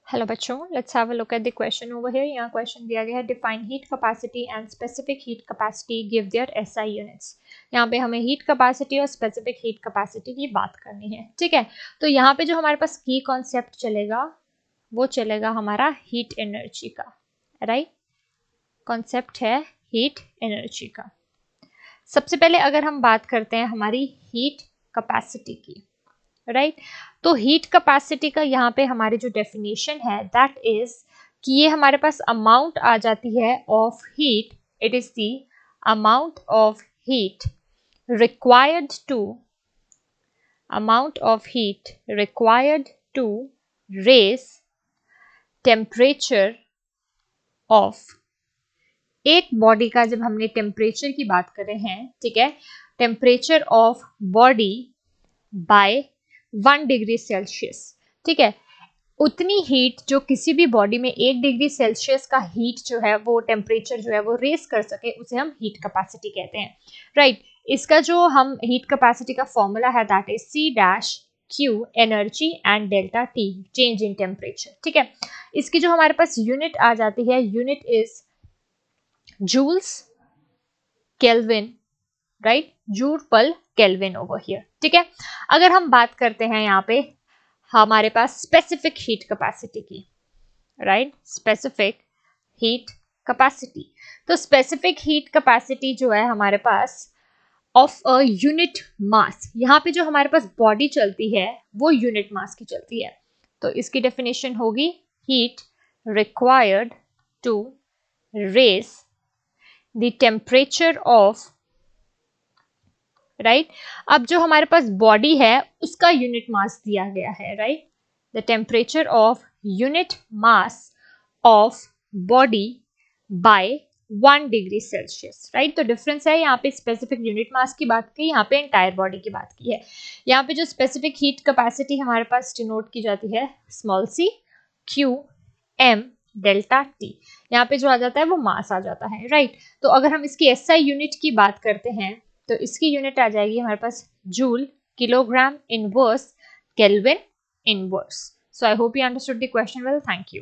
Hello बच्चों, let's have a look at the question over here. यहाँ question दिया गया है define heat capacity and specific heat capacity, give their SI units. यहाँ पे हमें हीट कैपेसिटी और स्पेसिफिक हीट कैपेसिटी की बात करनी है, ठीक है। तो यहाँ पे जो हमारे पास की कॉन्सेप्ट चलेगा वो चलेगा हमारा हीट एनर्जी का, राइट। कॉन्सेप्ट है हीट एनर्जी का। सबसे पहले अगर हम बात करते हैं हमारी हीट कैपेसिटी की, राइट तो हीट कैपेसिटी का यहाँ पे हमारी जो डेफिनेशन है दैट इज कि ये हमारे पास अमाउंट आ जाती है of heat, it is the amount of heat required to raise temperature of एक बॉडी का। जब हमने टेम्परेचर की बात कर रहे हैं, ठीक है, temperature of body by 1 degree Celsius, ठीक है। उतनी हीट जो किसी भी बॉडी में 1 डिग्री सेल्सियस का हीट जो है वो टेम्परेचर जो है वो रेस कर सके, उसे हम हीट कैपेसिटी कहते हैं, राइट। इसका जो हम हीट कैपेसिटी का फॉर्मूला है that is C-Q energy and delta T change in temperature, ठीक है। इसकी जो हमारे पास यूनिट आ जाती है, unit is joules kelvin, right, joule पर केल्विन ओवर हियर, ठीक है। अगर हम बात करते हैं यहाँ पे हमारे पास स्पेसिफिक हीट कैपेसिटी की, राइट, स्पेसिफिक हीट कैपेसिटी। तो स्पेसिफिक हीट कैपेसिटी जो है हमारे पास ऑफ अ यूनिट मास, यहाँ पे जो हमारे पास बॉडी चलती है वो यूनिट मास की चलती है। तो इसकी डेफिनेशन होगी heat required to raise the temperature of, right. अब जो हमारे पास बॉडी है उसका यूनिट मास दिया गया है, right, the temperature of unit mass of body by 1 degree Celsius, right. तो डिफरेंस है, यहाँ पे स्पेसिफिक यूनिट मास की बात की, यहाँ पे एंटायर बॉडी की बात की है। यहाँ पे जो स्पेसिफिक हीट कैपेसिटी हमारे पास डिनोट की जाती है small C Q M delta T, यहाँ पे जो आ जाता है वो मास आ जाता है, राइट। तो अगर हम इसकी एसआई यूनिट की बात करते हैं तो इसकी यूनिट आ जाएगी हमारे पास joule kilogram inverse kelvin inverse. So I hope you understood the question well, thank you.